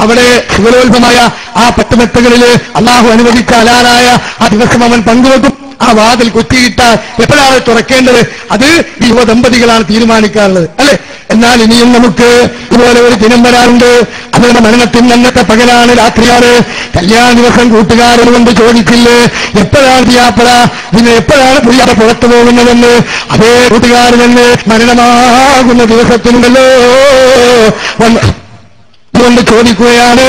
അവിടെ സുഖലോത്ഭമായ ആ പട്ടുമെത്തകളില് അള്ളാഹു അനുവദിച്ച ഹലാലായ ആ ദിവസം അവൻ പങ്കുവെക്കും. ആ വാതിൽ കുറ്റിയിട്ടാൽ എപ്പോഴാണ് തുറക്കേണ്ടത്? അത് യുവ ദമ്പതികളാണ് തീരുമാനിക്കാറുള്ളത്, അല്ലെ? എന്നാൽ ഇനിയും നമുക്ക് ഇതുപോലെ ഒരു ദിനം വരാറുണ്ട്. അവരുടെ മരണത്തിന് അന്നത്തെ പകലാണ്, രാത്രിയാണ്. കല്യാണ ദിവസം കൂട്ടുകാരൻ കൊണ്ട് ചോദിച്ചില്ലേ എപ്പോഴാണ് ദിയാപ്പള, പിന്നെ എപ്പോഴാണ് പുയ്യാപ്പ പുറത്തു പോകുന്നതെന്ന്. അതേ കൂട്ടുകാരനെന്ന് മരണമാകുന്ന ദിവസത്തിനുണ്ടല്ലോ കൊണ്ട് ചോദിക്കുകയാണ്,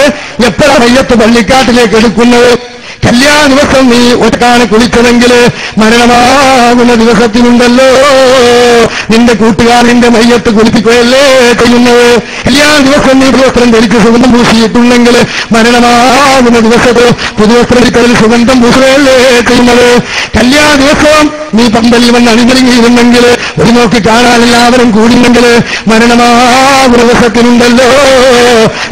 എപ്പോഴാണ് മയ്യത്ത് പള്ളിക്കാട്ടിലേക്ക് എടുക്കുന്നത്? കല്യാണ ദിവസം നീ ഒറ്റക്കാണ് കുളിച്ചതെങ്കിൽ മരണമാകുന്ന ദിവസത്തിനുണ്ടല്ലോ നിന്റെ കൂട്ടുകാരന്റെ മയ്യത്ത് കുളിപ്പിക്കുകയല്ലേ ചെയ്യുന്നത്. കല്യാണ ദിവസം നീ പുതുവസ്ത്രം ധരിച്ച് സുഗന്ധം പൂശിയിട്ടുണ്ടെങ്കിൽ മരണമാകുന്ന ദിവസത്തിൽ പുതുവസ്ത്രം ധരിക്കലിൽ സുഗന്ധം പൂശുകയല്ലേ ചെയ്യുന്നത്. കല്യാണ ദിവസം നീ പന്തലിൽ വന്ന് അണിഞ്ഞിരുന്നെങ്കിൽ ഒരു നോക്കി കാണാൻ എല്ലാവരും കൂടിയെങ്കിൽ മരണമാകുന്ന ദിവസത്തിനുണ്ടല്ലോ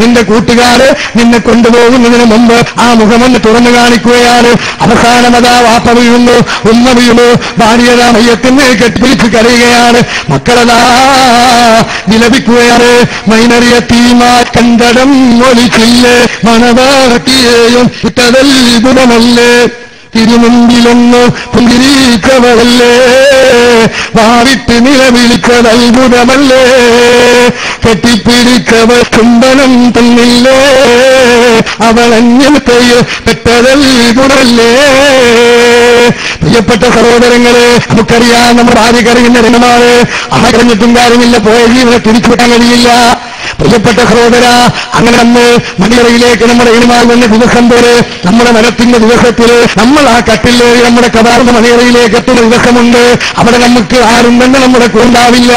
നിന്റെ കൂട്ടുകാര് നിന്നെ കൊണ്ടുപോകുന്നതിന് മുമ്പ് ആ മുഖമൊന്ന് തുറന്നു കാണിക്കുകയാണ്. അവസാനമതാ വാപ്പ വീഴുന്നു, ഉമ്മ വീണു, ഭാര്യതാ മയ്യത്തിന് കെട്ടിപ്പിടിച്ച് കരയുകയാണ്, മക്കളതാ വിലപിക്കുകയാണ്. മൈനറിയ തീമാ കണ്ടടം ഒലിച്ചില്ലേ മണവാട്ടിയെയും ഇട്ടതൽ ഗുണമല്ലേ, തിരുമുമ്പിലൊന്ന് പുഞ്ചിരിച്ചവളല്ലേ, വാവിട്ട് നിലവിളിച്ചത് അത്ഭുതമല്ലേ, കെട്ടിപ്പിടിച്ചവർ ചുംബനം തന്നില്ലേ, അവൾ അന്യതയിൽ പെട്ടതൽ ഗുണമല്ലേ. പ്രിയപ്പെട്ട സഹോദരങ്ങളെ, നമുക്കറിയാം നമ്മുടെ ഭാര്യ കരയുന്ന രംഗമാണ്. ആ കരഞ്ഞിട്ടും കാര്യമില്ല, പോയ ജീവനെ തിരിച്ചുവിടാൻ കഴിയില്ല. പ്രിയപ്പെട്ട സഹോദര, അങ്ങനെ അന്ന് മണിയറയിലേക്ക് നമ്മുടെ ഇനിമാൽ വന്ന ദിവസം പോലെ നമ്മുടെ മരത്തിന്റെ ദിവസത്തിൽ നമ്മൾ ആ കട്ടില് നമ്മുടെ കബാർന്ന മണിയറയിലേക്ക് എത്തുന്ന ദിവസമുണ്ട്. അവിടെ നമുക്ക് ആരും തന്നെ നമ്മുടെ കൂണ്ടാവില്ല.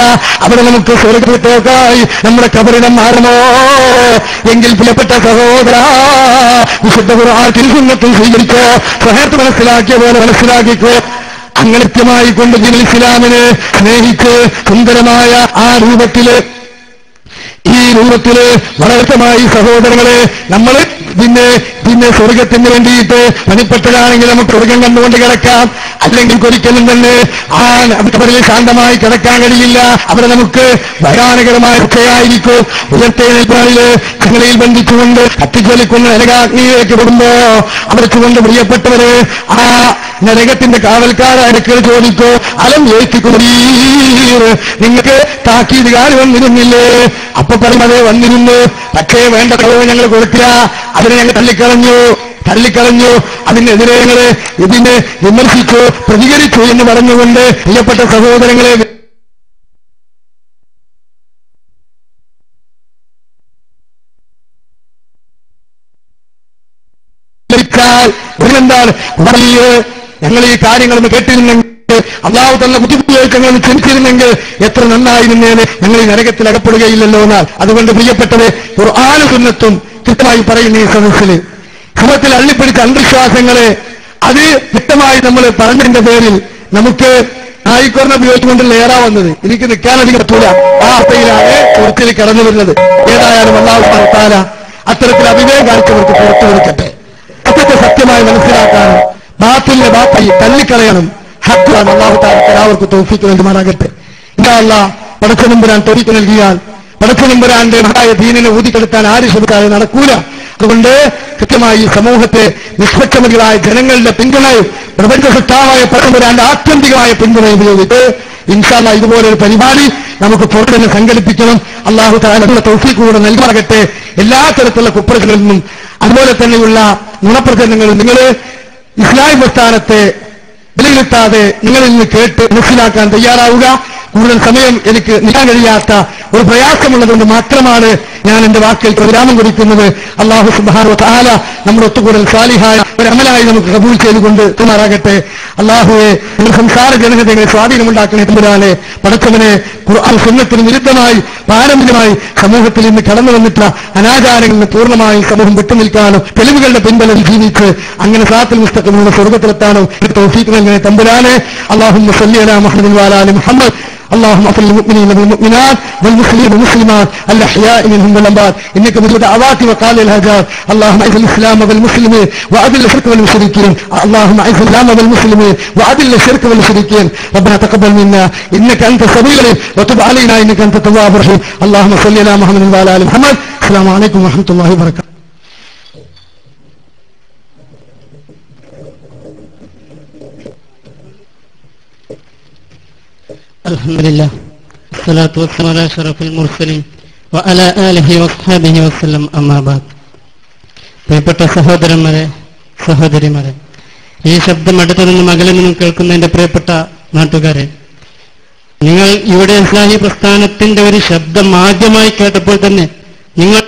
അവിടെ നമുക്ക് സ്വർഗത്തോക്കായി നമ്മുടെ കബറിടം മാറുമോ എങ്കിൽ പ്രിയപ്പെട്ട സഹോദര, വിശുദ്ധ ഖുർആൻ തിരുസുന്നത്തും സ്വീകരിച്ചോ, സ്വഹേത്ത് മനസ്സിലാക്കിയ പോലെ മനസ്സിലാക്കിക്കോ. അങ്ങനെ കൃത്യമായി കൊണ്ട് ദീനുൽ ഇസ്ലാമിനെ സ്നേഹിച്ച് സുന്ദരമായ ആ രൂപത്തില്, ഈ രൂപത്തില് വളർത്തമായി സഹോദരങ്ങളെ നമ്മൾ പിന്നെ സ്വർഗത്തിന് വേണ്ടിയിട്ട് പണിപ്പെട്ടതാണെങ്കിൽ നമുക്ക് സ്വർഗം കണ്ടുകൊണ്ട് കിടക്കാം. അല്ലെങ്കിൽ ഒരിക്കലും തന്നെ ആ കബറിൽ ശാന്തമായി കിടക്കാൻ കഴിയില്ല. അവിടെ നമുക്ക് ഭയാനകരമായ ഒക്കെയായിരിക്കും. ഉയർത്തേനേക്കാളില് ചങ്ങലയിൽ ബന്ധിച്ചുകൊണ്ട് കത്തിച്ചൊലിക്കുന്ന നരകാഗ്നിയിലേക്ക് വിടുമ്പോ അവിടെ കൊണ്ട് പ്രിയപ്പെട്ടവര് ആ നരകത്തിന്റെ കാവൽക്കാരടുക്കൽ ചോദിക്കോ, അലം ഏറ്റിക്കുമീർ, നിങ്ങൾക്ക് താക്കീത് കാര്യം വന്നിരുന്നില്ലേ? അപ്പൊ പറയുന്നത് വന്നിരുന്നു, പക്ഷേ വേണ്ട കഴിവ് ഞങ്ങൾ കൊടുത്തില്ല, അതിനെ ഞങ്ങൾ തള്ളിക്കളഞ്ഞു. അതിനെതിരെ ഞങ്ങൾ ഇതിനെ വിമർശിച്ചു, പ്രതികരിച്ചു എന്ന് പറഞ്ഞുകൊണ്ട് പ്രിയപ്പെട്ട സഹോദരങ്ങളെ, എന്താണ് ഞങ്ങൾ ഈ കാര്യങ്ങളൊന്ന് കേട്ടിരുന്നെങ്കിൽ, അള്ളാഹു തന്ന ബുദ്ധിമുട്ടുകൾ ക്ഷണിച്ചിരുന്നെങ്കിൽ എത്ര നന്നായിരുന്നേനെ, ഞങ്ങൾ ഈ നരകത്തിൽ അകപ്പെടുകയില്ലല്ലോ എന്നാൽ. അതുകൊണ്ട് പ്രിയപ്പെട്ടത്, ഖുർആനും സുന്നത്തും കൃത്യമായി പറയുന്ന ഈ സദസ്സിൽ സമൂഹത്തിൽ അള്ളിപ്പിടിച്ച അന്ധവിശ്വാസങ്ങളെ അത് വ്യക്തമായി നമ്മൾ പറഞ്ഞതിന്റെ പേരിൽ നമുക്ക് നായിക്കോറിനെ ഉപയോഗിച്ചുകൊണ്ടുള്ള ഏറാ വന്നത്. എനിക്ക് നിൽക്കാനധികം പറ്റൂല, ആ അവസ്ഥയിലാണ് കുറച്ചിൽ കടന്നു വരുന്നത്. ഏതായാലും അല്ലാഹു സുബ്ഹാനഹു വ തആല അത്തരത്തിൽ അവിവേകം കാണിച്ചവർക്ക് പുറത്തു കൊടുക്കട്ടെ. സത്യത്തെ സത്യമായി മനസ്സിലാക്കാനും ബാത്തിലിനെ ബാത്തായി തള്ളിക്കളയണം. ഹഖാണ്. അല്ലാഹു തആല എല്ലാവർക്കും തൗഫീഖ് നൽകുമാറാകട്ടെ. ഇൻഷാ അല്ലാഹ് പടച്ചതമ്പുരാൻ തൗഫീഖ് നൽകിയാൽ പടച്ചതമ്പുരാന്റെ മഹായ ദീനിനെ ഊതിക്കെടുത്താൻ ആര് ശ്രമിക്കാതെ നടക്കൂല. അതുകൊണ്ട് കൃത്യമായി സമൂഹത്തെ നിഷ്പക്ഷമതികളായ ജനങ്ങളുടെ പിന്തുണയും പ്രപഞ്ച സത്താവായ പടച്ചതമ്പുരാന്റെ ആത്യന്തികമായ പിന്തുണയും ഉപയോഗിച്ച് ഇൻഷാ അല്ലാഹ് ഇതുപോലൊരു പരിപാടി നമുക്ക് പുറത്തുനിന്ന് സംഘടിപ്പിക്കണം. അല്ലാഹു തആല തൗഫീഖ് കൂടെ നൽകുമാറാകട്ടെ. എല്ലാ തരത്തിലുള്ള കുപ്രകളിൽ നിന്നും അതുപോലെ തന്നെയുള്ള നുണപ്രചരണങ്ങളിൽ നിങ്ങൾ ഇസ്ലാമിക പ്രസ്ഥാനത്തെ വിലയിരുത്താതെ നിങ്ങളിൽ നിന്ന് കേട്ട് മനസ്സിലാക്കാൻ തയ്യാറാവുക. കൂടുതൽ സമയം എനിക്ക് നീക്കാൻ കഴിയാത്ത ഒരു പ്രയാസമുള്ളതുകൊണ്ട് മാത്രമാണ് ഞാൻ എന്റെ വാക്കിൽ വിരാമം കുറിക്കുന്നത്. അല്ലാഹു സുബ്ഹാനഹു വ തആല നമ്മുടെ ഒത്തുകൂടൽ സാലിഹായ ഒരു അമലായി നമുക്ക് കബൂൽ ചെയ്തുകൊണ്ട് മാറാകട്ടെ. അല്ലാഹുവെ, നിങ്ങൾ സംസാര ജനതയെ സ്വാധീനമുണ്ടാക്കണേ തമ്പുരാനെ. പടച്ചവനെ, ഖുർആൻ സുന്നത്തിന് വിരുദ്ധമായി പാരമ്പര്യമായി സമൂഹത്തിൽ ഇന്ന് കടന്നു വന്നിട്ടുള്ള അനാചാരങ്ങളിൽ നിന്ന് പൂർണ്ണമായും സമൂഹം വിട്ടുനിൽക്കാനും തെളിവുകളുടെ പിൻബലം ജീവിച്ച് അങ്ങനെ സിറാത്തുൽ മുസ്തഖീമിലൂടെ സ്വർഗ്ഗത്തിലെത്താനും തൗഫീഖ് നൽകണേ തമ്പുരാനെ. അല്ലാഹുമ്മ സ്വല്ലി അലാ മുഹമ്മദിൻ വഅലാ ആലി മുഹമ്മദ്. اللهم اغفر للمؤمنين والمؤمنات والمسلمين والمسلمات الاحياء منهم والاموات انك مجيب دعوات وقال الهجار. اللهم اعز الاسلام والمسلمين واذل الشرك والمشركين. اللهم اعز الاسلام والمسلمين واذل الشرك والمشركين. ربنا تقبل منا انك انت السميع العليم وتب علينا انك انت التواب الرحيم. اللهم صل على محمد وعلى ال محمد. അസ്സലാമു അലൈക്കും വറഹ്മത്തുള്ളാഹി വബറകാതുഹു. അൽഹംദുലില്ലാഹ് വസ്സലാത്തു വസ്സലാമു അലാ അഷ്റഫിൽ മുർസലീൻ വഅലാ ആലിഹി വസ്ഹബിഹി വസല്ലം. അമ്മാ ബഅദ്. പ്രിയപ്പെട്ട സഹോദരന്മാരെ, സഹോദരിമാരെ, ഈ ശബ്ദം അടുത്തു നിന്നും അകലെ നിന്നും കേൾക്കുന്ന എന്റെ പ്രിയപ്പെട്ട നാട്ടുകാരെ, നിങ്ങൾ ഇവിടെ ഇസ്ലാഹി പ്രസ്ഥാനത്തിന്റെ ഒരു ശബ്ദം ആദ്യമായി കേട്ടപ്പോൾ തന്നെ നിങ്ങൾ